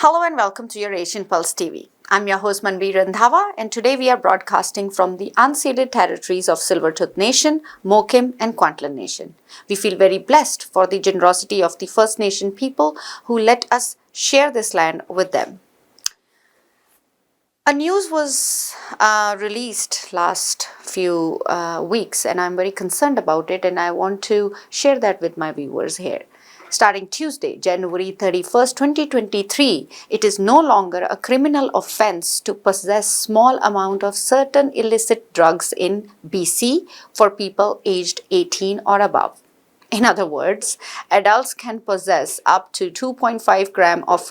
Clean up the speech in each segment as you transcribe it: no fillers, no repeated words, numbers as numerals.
Hello and welcome to your Asian Pulse TV. I'm your host Manveer Randhawa, and today we are broadcasting from the unceded territories of Silvertooth Nation, Mokim and Kwantlen Nation. We feel very blessed for the generosity of the First Nation people who let us share this land with them. A news was released last few weeks, and I'm very concerned about it, and I want to share that with my viewers here. Starting Tuesday, January 31st, 2023, it is no longer a criminal offense to possess small amount of certain illicit drugs in BC for people aged 18 or above. In other words, adults can possess up to 2.5 gram of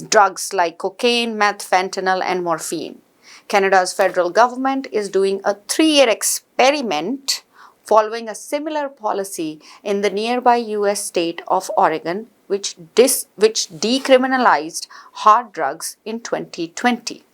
drugs like cocaine, meth, fentanyl, and morphine. Canada's federal government is doing a 3-year experiment following a similar policy in the nearby US state of Oregon, which decriminalized hard drugs in 2020.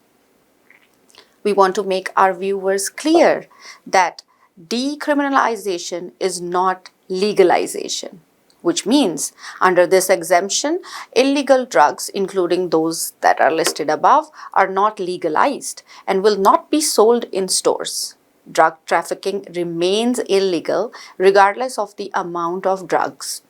We want to make our viewers clear that decriminalization is not legalization, which means under this exemption, illegal drugs, including those that are listed above, are not legalized and will not be sold in stores. Drug trafficking remains illegal regardless of the amount of drugs.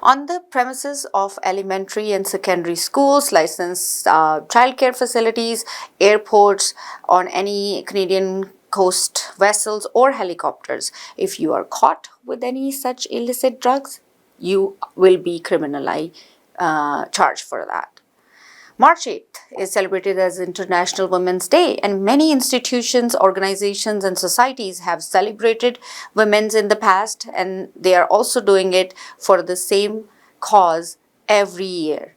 On the premises of elementary and secondary schools, licensed childcare facilities, airports, on any Canadian coast vessels or helicopters, if you are caught with any such illicit drugs, you will be criminally charged for that. March 8th is celebrated as International Women's Day, and many institutions, organizations, and societies have celebrated women's in the past, and they are also doing it for the same cause every year.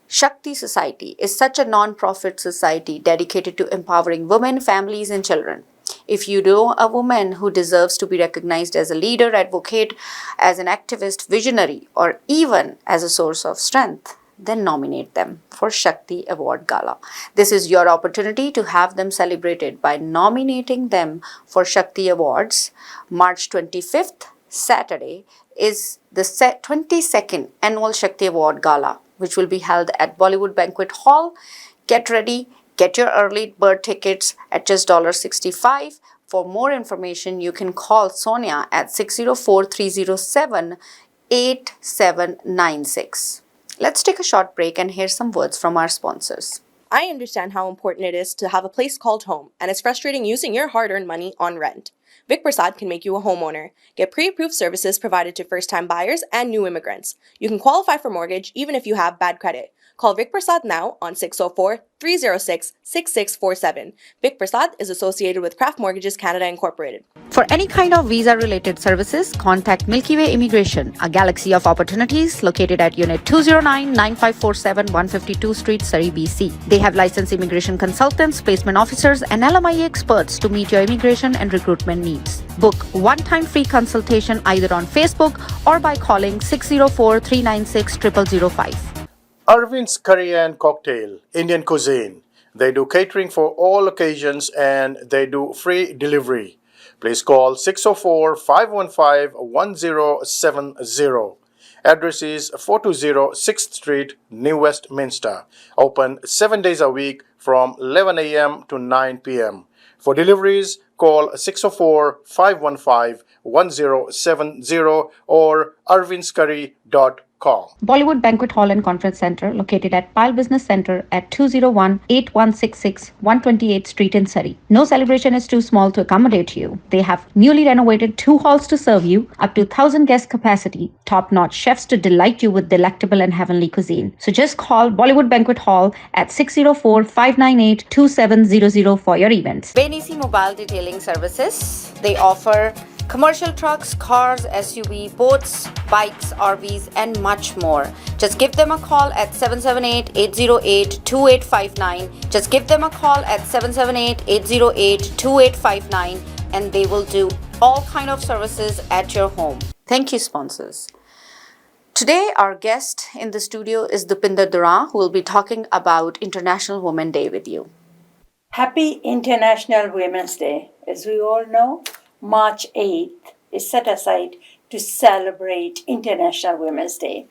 Shakti Society is such a non-profit society dedicated to empowering women, families, and children. If you know a woman who deserves to be recognized as a leader, advocate, as an activist, visionary, or even as a source of strength, then nominate them for Shakti Award Gala. This is your opportunity to have them celebrated by nominating them for Shakti Awards. March 25th, Saturday, is the 22nd Annual Shakti Award Gala, which will be held at Bollywood Banquet Hall. Get ready, get your early bird tickets at just $65. For more information, you can call Sonia at 604-307-8796. Let's take a short break and hear some words from our sponsors. I understand how important it is to have a place called home, and it's frustrating using your hard-earned money on rent. Vic Prasad can make you a homeowner. Get pre-approved services provided to first-time buyers and new immigrants. You can qualify for mortgage even if you have bad credit. Call Vic Prasad now on 604-306-6647. Vic Prasad is associated with Craft Mortgages Canada Incorporated. For any kind of visa-related services, contact Milky Way Immigration, a galaxy of opportunities located at Unit 209-9547 152 Street, Surrey, BC. They have licensed immigration consultants, placement officers, and LMIA experts to meet your immigration and recruitment needs. Book one-time free consultation either on Facebook or by calling 604-396-0005. Arvind's Curry and Cocktail, Indian cuisine. They do catering for all occasions and they do free delivery. Please call 604-515-1070. Address is 420 6th Street, New Westminster. Open 7 days a week from 11 a.m. to 9 p.m. For deliveries, call 604-515-1070 or arvindscurry.com. Bollywood Banquet Hall and Conference Center, located at Pile Business Center at 201-8166 128th Street in Surrey. No celebration is too small to accommodate you. They have newly renovated 2 halls to serve you, up to 1,000 guest capacity, top-notch chefs to delight you with delectable and heavenly cuisine. So just call Bollywood Banquet Hall at 604-598-2700 for your events. Benisi Mobile Detailing Services. They offer commercial trucks, cars, SUV, boats, bikes, RVs, and much more. Just give them a call at 778-808-2859. Just give them a call at 778-808-2859 and they will do all kind of services at your home. Thank you, sponsors. Today, our guest in the studio is Dupinder Duran, who will be talking about International Women's Day with you. Happy International Women's Day. As we all know, March 8th is set aside to celebrate International Women's Day.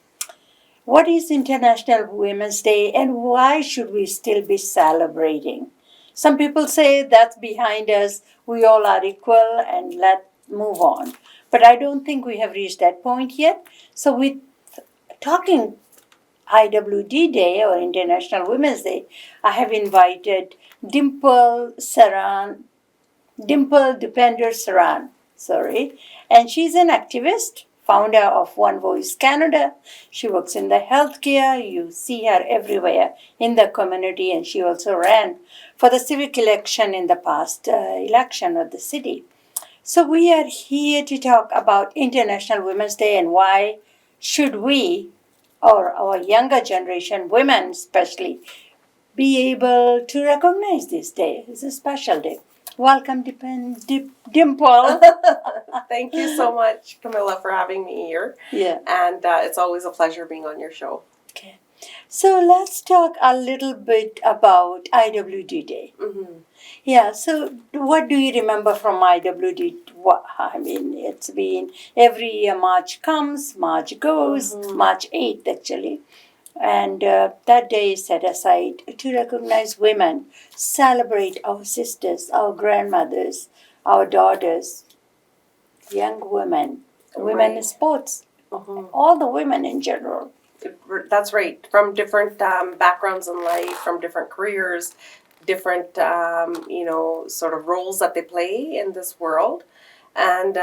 What is International Women's Day and why should we still be celebrating? Some people say that's behind us, we all are equal and let's move on. But I don't think we have reached that point yet. So, with talking IWD Day or International Women's Day, I have invited Dimple Dipender Saran, and she's an activist, founder of One Voice Canada. She works in the healthcare. You see her everywhere in the community, and she also ran for the civic election in the past election of the city. So we are here to talk about International Women's Day and why should we, or our younger generation, women especially, be able to recognize this day. It's a special day. Welcome, Dimple. Thank you so much, Camilla, for having me here. Yeah. And it's always a pleasure being on your show. Okay. So let's talk a little bit about IWD Day. Mm-hmm. Yeah. So what do you remember from IWD? I mean, it's been every year. March comes, March goes. Mm-hmm. March 8th, actually. And that day is set aside to recognize women, celebrate our sisters, our grandmothers, our daughters, young women, women in Right. sports, Mm-hmm. all the women in general. That's right. From different backgrounds in life, from different careers, different, sort of roles that they play in this world. And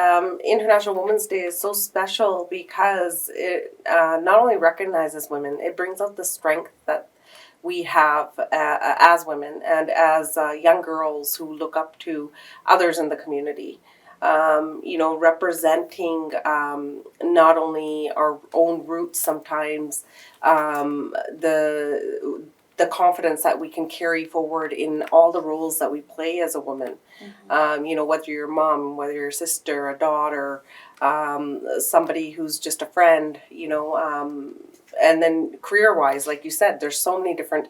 International Women's Day is so special because it not only recognizes women, it brings out the strength that we have as women and as young girls who look up to others in the community. Representing not only our own roots sometimes, the confidence that we can carry forward in all the roles that we play as a woman. Whether you're a mom, whether you're a sister, a daughter, somebody who's just a friend, and then career-wise, like you said, there's so many different,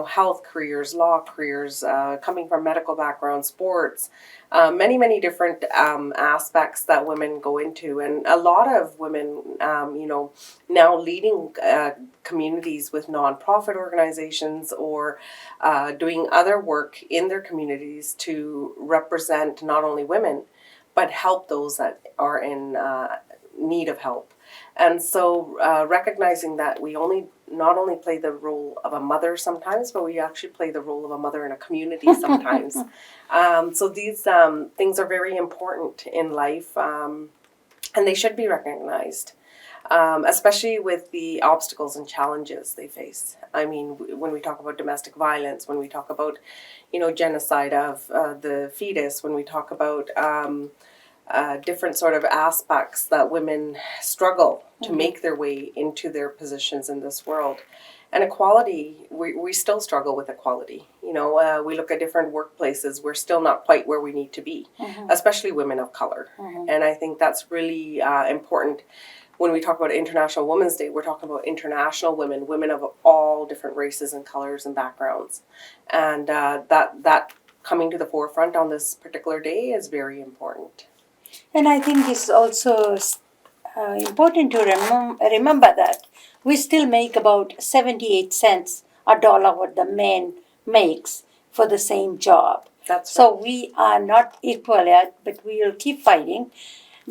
health careers, law careers, coming from medical background, sports, many different aspects that women go into. And a lot of women, now leading communities with nonprofit organizations or doing other work in their communities to represent not only women, but help those that are in need of help. And so recognizing that we not only play the role of a mother sometimes, but we actually play the role of a mother in a community sometimes. So these things are very important in life, and they should be recognized, especially with the obstacles and challenges they face. I mean, when we talk about domestic violence, when we talk about, genocide of the fetus, when we talk about different sort of aspects that women struggle to make their way into their positions in this world. And equality, we still struggle with equality. We look at different workplaces, we're still not quite where we need to be, especially women of color. And I think that's really important. When we talk about International Women's Day, we're talking about international women, women of all different races and colors and backgrounds. And that coming to the forefront on this particular day is very important. And I think it's also important to remember that we still make about 78 cents a dollar what the man makes for the same job. That's So right. we are not equal yet, but we will keep fighting.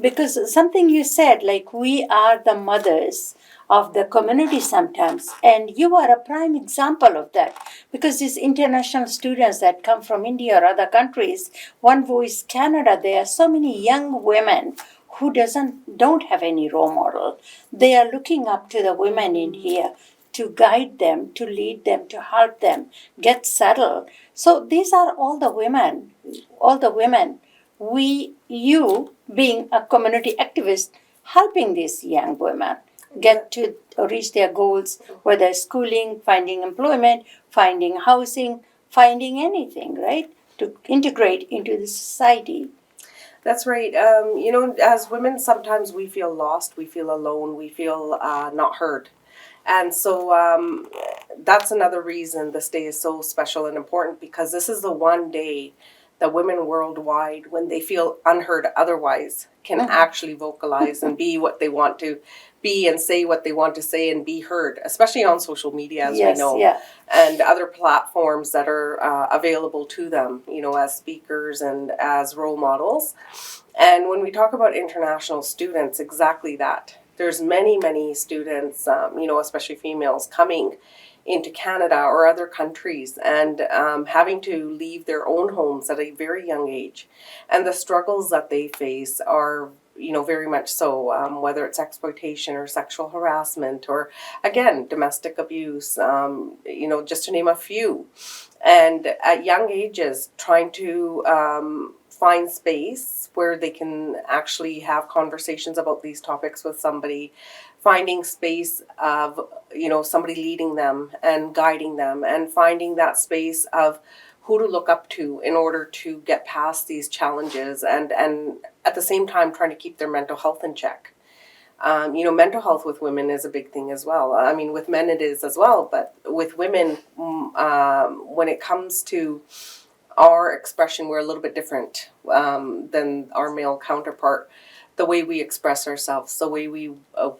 Because something you said, like we are the mothers of the community sometimes, and you are a prime example of that. Because these international students that come from India or other countries, One Voice Canada, there are so many young women who don't have any role model. They are looking up to the women in here to guide them, to lead them, to help them get settled. So these are all the women, you being a community activist, helping these young women get to reach their goals, whether schooling, finding employment, finding housing, finding anything, right? To integrate into the society. That's right. As women, sometimes we feel lost, we feel alone, we feel not heard. And so that's another reason this day is so special and important, because this is the one day that women worldwide, when they feel unheard otherwise, can actually vocalize and be what they want to be and say what they want to say and be heard, especially on social media, as we Yes, know, yeah. and other platforms that are available to them, as speakers and as role models. And when we talk about international students, exactly that. There's many, many students, especially females, coming into Canada or other countries and having to leave their own homes at a very young age. And the struggles that they face are, very much so, whether it's exploitation or sexual harassment or, again, domestic abuse, just to name a few. And at young ages, trying to find space where they can actually have conversations about these topics with somebody, finding space of, somebody leading them and guiding them, and finding that space of who to look up to in order to get past these challenges, and at the same time trying to keep their mental health in check. Mental health with women is a big thing as well. I mean, with men it is as well, but with women, when it comes to our expression, we're a little bit different than our male counterpart. The way we express ourselves, the way we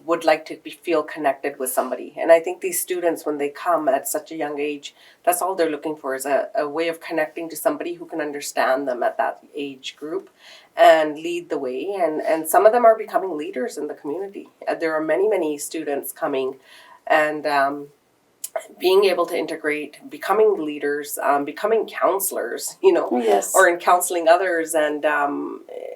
would like to feel connected with somebody. And I think these students, when they come at such a young age, that's all they're looking for, is a way of connecting to somebody who can understand them at that age group and lead the way. And some of them are becoming leaders in the community. There are many, many students coming and being able to integrate, becoming leaders, becoming counselors, Yes. or in counseling others, and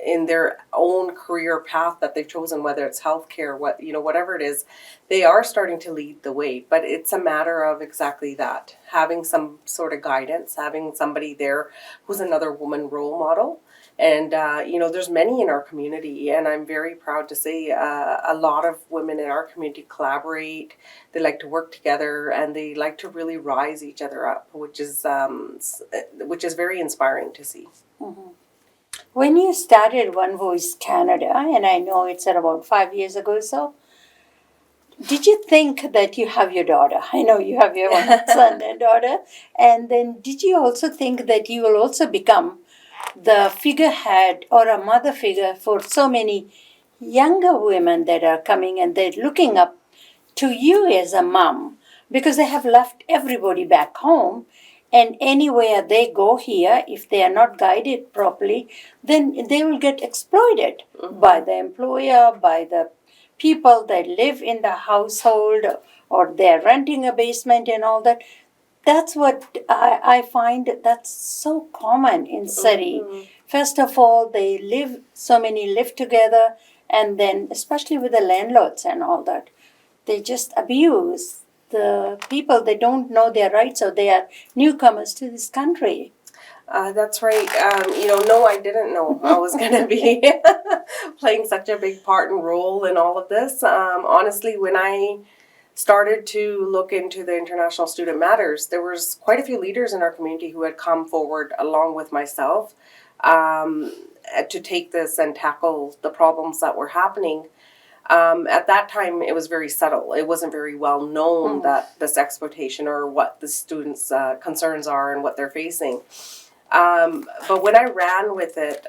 in their own career path that they've chosen, whether it's healthcare, whatever it is, they are starting to lead the way. But it's a matter of exactly that, having some sort of guidance, having somebody there who's another woman role model. And, there's many in our community, and I'm very proud to say a lot of women in our community collaborate. They like to work together, and they like to really rise each other up, which is very inspiring to see. When you started One Voice Canada, and I know it's about 5 years ago or so, did you think that you have your daughter? I know you have your one son and daughter. And then did you also think that you will also become the figurehead or a mother figure for so many younger women that are coming and they're looking up to you as a mom, because they have left everybody back home, and anywhere they go here, if they are not guided properly, then they will get exploited by the employer, by the people that live in the household, or they're renting a basement and all that. That's what I find that's so common in Surrey. First of all, so many live together, and then especially with the landlords and all that, they just abuse the people. They don't know their rights, or they are newcomers to this country. That's right. No, I didn't know I was going to be playing such a big part and role in all of this. Honestly, when I started to look into the International Student Matters, there was quite a few leaders in our community who had come forward along with myself to take this and tackle the problems that were happening. At that time, it was very subtle. It wasn't very well known that this exploitation, or what the students' concerns are and what they're facing. But when I ran with it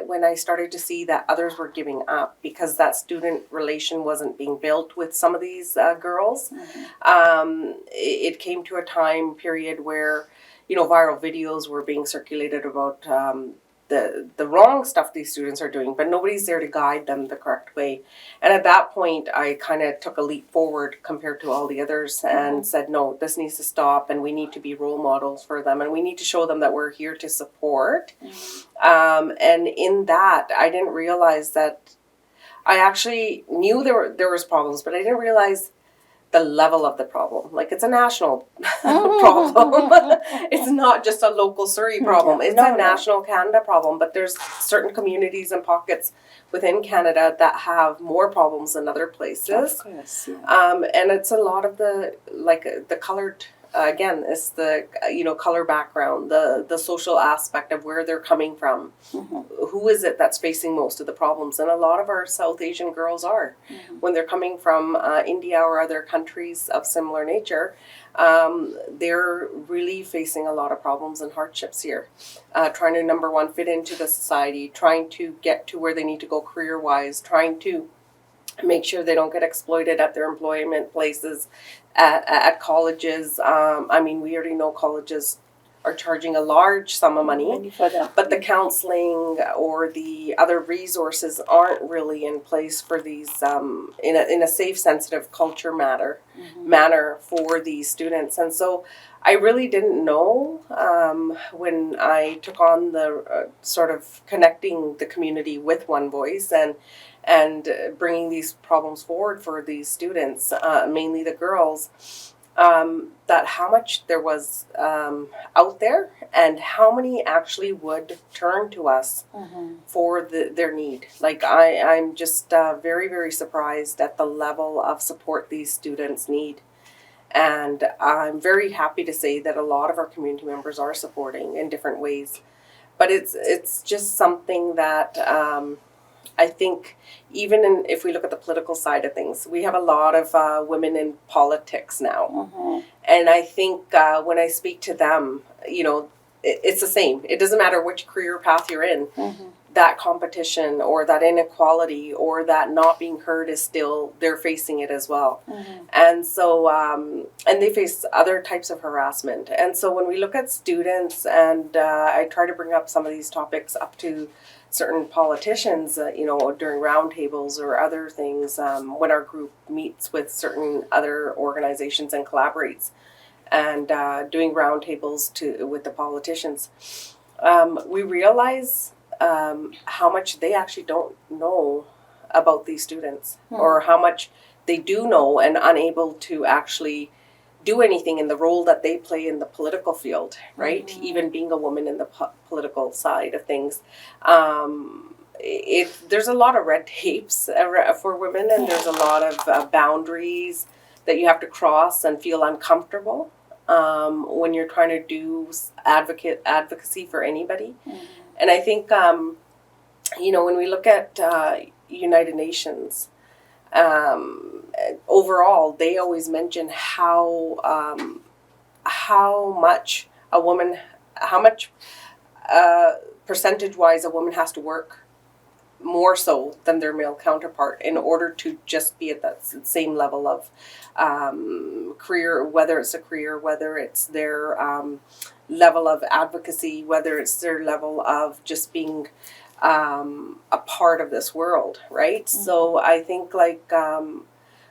when I started to see that others were giving up because that student relation wasn't being built with some of these girls. It came to a time period where, viral videos were being circulated about the wrong stuff these students are doing, but nobody's there to guide them the correct way. And at that point, I kind of took a leap forward compared to all the others and said, no, this needs to stop, and we need to be role models for them, and we need to show them that we're here to support. And in that, I didn't realize that I actually knew there was problems, but I didn't realize the level of the problem. Like, it's a national problem. It's not just a local Surrey problem. It's a national Canada problem, but there's certain communities and pockets within Canada that have more problems than other places. Of course, yeah. And it's a lot of the colored again, it's the color background, the social aspect of where they're coming from. Who is it that's facing most of the problems? And a lot of our South Asian girls are, when they're coming from India or other countries of similar nature. They're really facing a lot of problems and hardships here, trying to, number one, fit into the society, trying to get to where they need to go career-wise, trying to make sure they don't get exploited at their employment places, at colleges. I mean, we already know colleges are charging a large sum of money for them. but the counseling or the other resources aren't really in place for these in a safe, sensitive culture manner for these students. And so I really didn't know when I took on the sort of connecting the community with One Voice and bringing these problems forward for these students, mainly the girls, that how much there was out there and how many actually would turn to us for their need. Like I'm just very, very surprised at the level of support these students need. And I'm very happy to say that a lot of our community members are supporting in different ways. But it's just something that I think even if we look at the political side of things, we have a lot of women in politics now. And I think when I speak to them, it's the same. It doesn't matter which career path you're in. That competition or that inequality or that not being heard is still, they're facing it as well. And so, and they face other types of harassment. And so when we look at students, and I try to bring up some of these topics up to certain politicians, during roundtables or other things, when our group meets with certain other organizations and collaborates, and doing roundtables with the politicians, we realize how much they actually don't know about these students, or how much they do know and unable to actually do anything in the role that they play in the political field, right? Even being a woman in the political side of things. There's a lot of red tapes for women, and there's a lot of boundaries that you have to cross and feel uncomfortable when you're trying to do advocacy for anybody. And I think, when we look at United Nations, overall, they always mention how much percentage-wise a woman has to work more so than their male counterpart in order to just be at that same level of career, whether it's a career, whether it's their level of advocacy, whether it's their level of just being a part of this world, right? So I think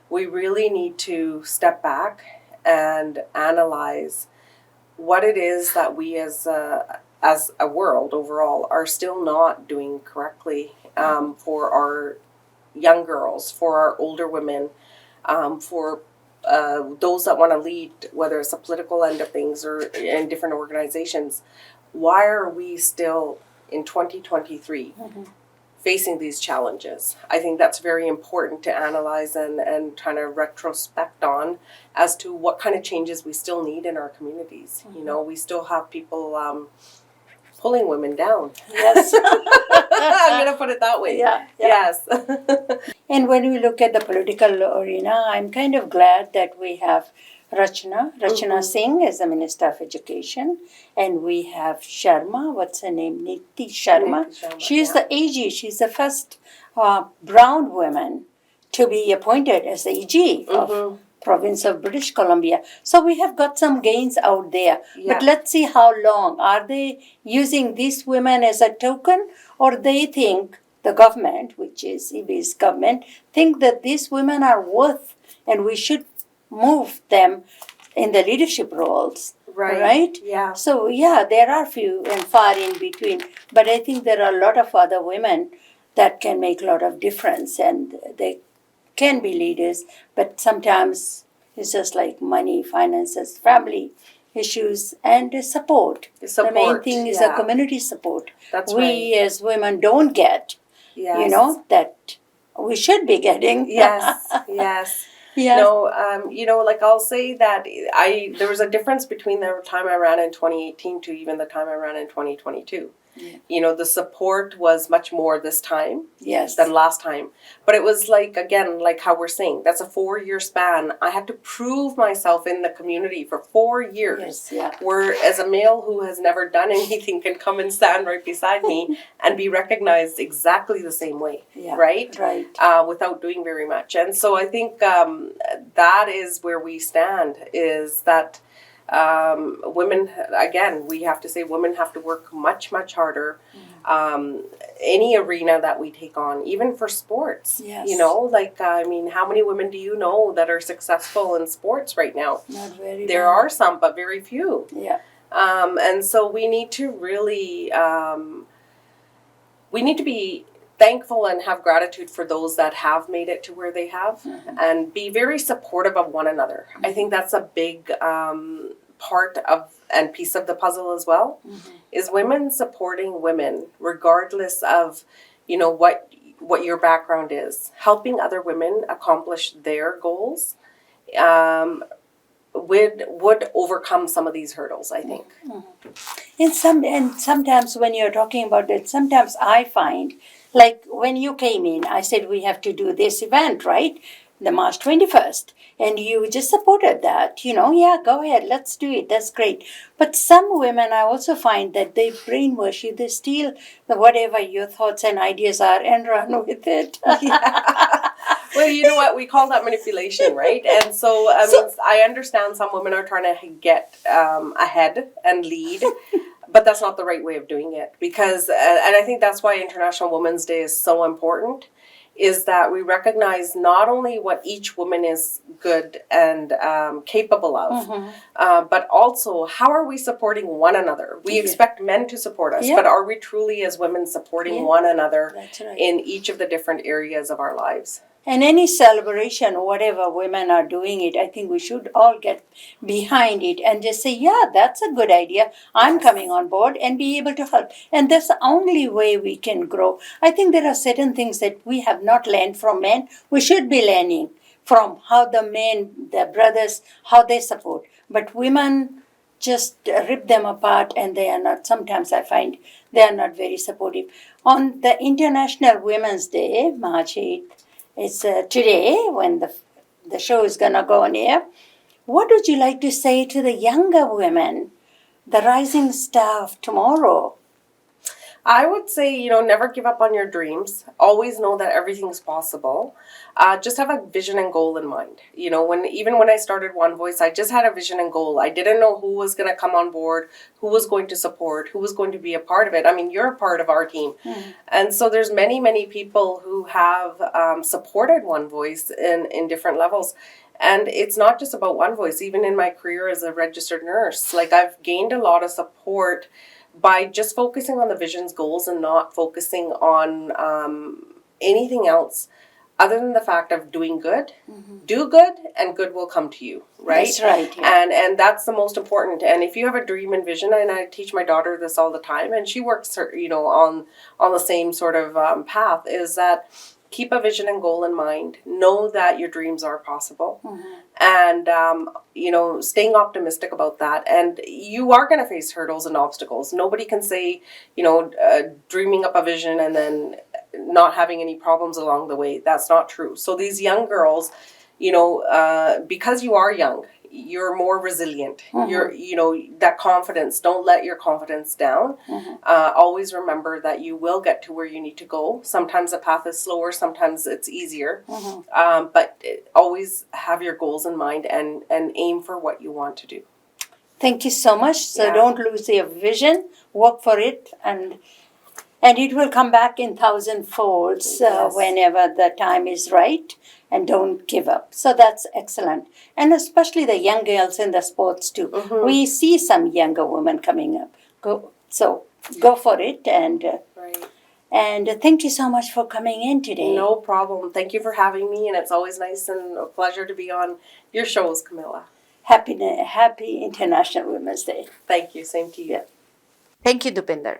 we really need to step back and analyze what it is that we as a world overall are still not doing correctly for our young girls, for our older women, for those that want to lead, whether it's the political end of things or in different organizations. Why are we still in 2023 facing these challenges? I think that's very important to analyze and kind of retrospect on as to what kind of changes we still need in our communities. We still have people pulling women down. Yes. I'm going to put it that way. Yeah. Yes. And when we look at the political arena, I'm kind of glad that we have Rachna Singh as the Minister of Education, and we have Sharma, what's her name, Niti Sharma. She's the AG, she's the first brown woman to be appointed as the AG of province of British Columbia. So we have got some gains out there. Yeah. But let's see how long. Are they using these women as a token, or they think the government, which is EB's government, think that these women are worth and we should move them in the leadership roles. Right? Yeah. So, there are few and far in between. But I think there are a lot of other women that can make a lot of difference, and they can be leaders. But sometimes it's just like money, finances, family issues, and support. The main thing is the community support. That's we as women don't get, Yes. that we should be getting. Yes. Yeah. No, like I'll say that there was a difference between the time I ran in 2018 to even the time I ran in 2022. Yeah. The support was much more this time Yes. than last time. But it was like, again, like how we're saying, that's a 4-year span. I had to prove myself in the community for 4 years. Yes, yeah. Where as a male who has never done anything can come and stand right beside me and be recognized exactly the same way. Yeah. Right? Right. Without doing very much. And so I think that is where we stand, is that women, again, we have to say women have to work much, much harder. Any arena that we take on, even for sports. Yes. I mean, how many women do you know that are successful in sports right now? Not very There many. are some, but very few. Yeah. And so we need to really, we need to be thankful and have gratitude for those that have made it to where they have, and be very supportive of one another. I think that's a big part of and piece of the puzzle as well, is women supporting women regardless of what your background is, helping other women accomplish their goals would overcome some of these hurdles, I think. And sometimes when you're talking about it, sometimes I find, like when you came in, I said we have to do this event, right? The March 21st. And you just supported that, yeah, go ahead, let's do it, that's great. But some women, I also find that they brainwash you, they steal whatever your thoughts and ideas are and run with it. Well, you know what? We call that manipulation, right? And so, I understand some women are trying to get ahead and lead, but that's not the right way of doing it. Because, and I think that's why International Women's Day is so important, is that we recognize not only what each woman is good and capable of, but also how are we supporting one another? We expect men to support us, but are we truly as women supporting one another in each of the different areas of our lives? And any celebration, whatever women are doing it, I think we should all get behind it and just say, yeah, that's a good idea. I'm coming on board, and be able to help. And that's the only way we can grow. I think there are certain things that we have not learned from men. We should be learning from how the men, the brothers, how they support. But women just rip them apart, and they are not, sometimes I find they are not very supportive. On the International Women's Day, March 8th, it's today when the show is going to go on air. What would you like to say to the younger women, the rising star of tomorrow? I would say, never give up on your dreams. Always know that everything's possible. Just have a vision and goal in mind. Even when I started One Voice, I just had a vision and goal. I didn't know who was going to come on board, who was going to support, who was going to be a part of it. I mean, you're a part of our team. And so there's many, many people who have supported One Voice in different levels. And it's not just about One Voice. Even in my career as a registered nurse, I've gained a lot of support by just focusing on the vision's goals and not focusing on anything else other than the fact of doing good. Do good, and good will come to you, right? That's right. Yeah. And that's the most important. And if you have a dream and vision, and I teach my daughter this all the time, and she works, on the same sort of path, is that keep a vision and goal in mind. Know that your dreams are possible. And, staying optimistic about that. And you are going to face hurdles and obstacles. Nobody can say, dreaming up a vision and then not having any problems along the way. That's not true. So these young girls, because you are young, you're more resilient. You're, that confidence, don't let your confidence down. Always remember that you will get to where you need to go. Sometimes the path is slower, sometimes it's easier. But always have your goals in mind and aim for what you want to do. Thank you so much. So don't lose your vision, work for it, and it will come back in 1,000 folds whenever the time is right. And don't give up. So that's excellent. And especially the young girls in the sports too. We see some younger women coming up. Go for it. And and thank you so much for coming in today. No problem. Thank you for having me. And it's always nice and a pleasure to be on your shows, Camilla. Happy International Women's Day. Thank you. Same to you. Thank you, Dupinder.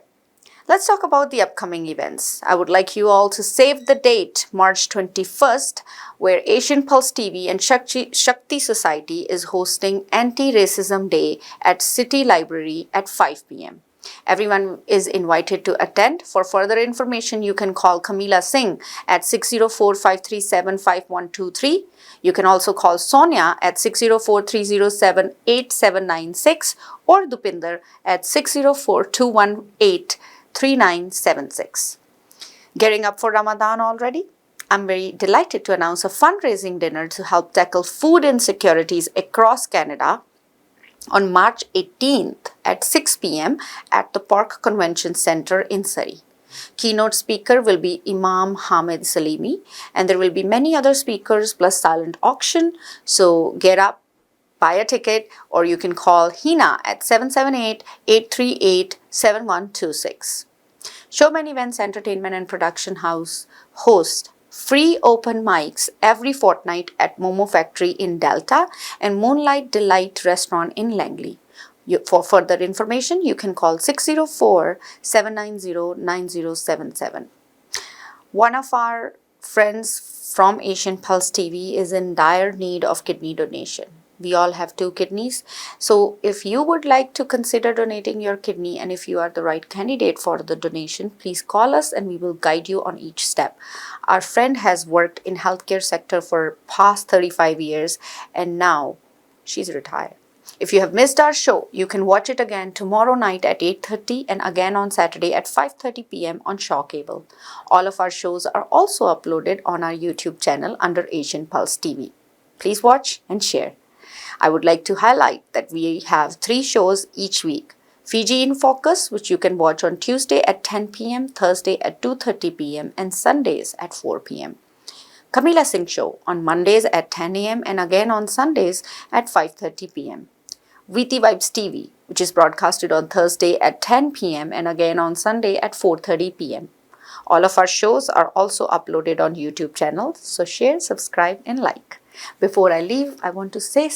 Let's talk about the upcoming events. I would like you all to save the date, March 21st, where Asian Pulse TV and Shakti Society is hosting Anti-Racism Day at City Library at 5 p.m. Everyone is invited to attend. For further information, you can call Kamila Singh at 604-537-5123. You can also call Sonia at 604-307-8796 or Dupinder at 604-218-3976. Gearing up for Ramadan already? I'm very delighted to announce a fundraising dinner to help tackle food insecurities across Canada on March 18th at 6 p.m. at the Park Convention Centre in Surrey. Keynote speaker will be Imam Hamid Salimi, and there will be many other speakers plus silent auction. So get up, buy a ticket, or you can call Hina at 778-838-7126. Showman Events Entertainment and Production House hosts free open mics every fortnight at Momo Factory in Delta and Moonlight Delight Restaurant in Langley. For further information, you can call 604-790-9077. One of our friends from Asian Pulse TV is in dire need of kidney donation. We all have 2 kidneys. So if you would like to consider donating your kidney and if you are the right candidate for the donation, please call us and we will guide you on each step. Our friend has worked in healthcare sector for past 35 years and now she's retired. If you have missed our show, you can watch it again tomorrow night at 8:30 and again on Saturday at 5:30 p.m. on Shaw Cable. All of our shows are also uploaded on our YouTube channel under Asian Pulse TV. Please watch and share. I would like to highlight that we have 3 shows each week. Fiji in Focus, which you can watch on Tuesday at 10 p.m., Thursday at 2:30 p.m. and Sundays at 4 p.m. Kamila Singh Show on Mondays at 10 a.m. and again on Sundays at 5:30 p.m. Veeti Vibes TV, which is broadcasted on Thursday at 10 p.m. and again on Sunday at 4:30 p.m. All of our shows are also uploaded on YouTube channels, so share, subscribe and like. Before I leave, I want to say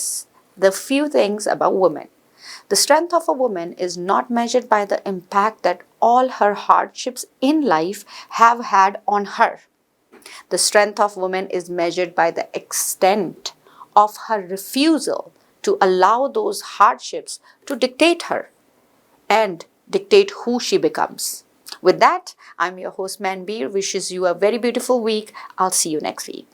the few things about women. The strength of a woman is not measured by the impact that all her hardships in life have had on her. The strength of women is measured by the extent of her refusal to allow those hardships to dictate her and dictate who she becomes. With that, I'm your host Manbir, wishes you a very beautiful week. I'll see you next week.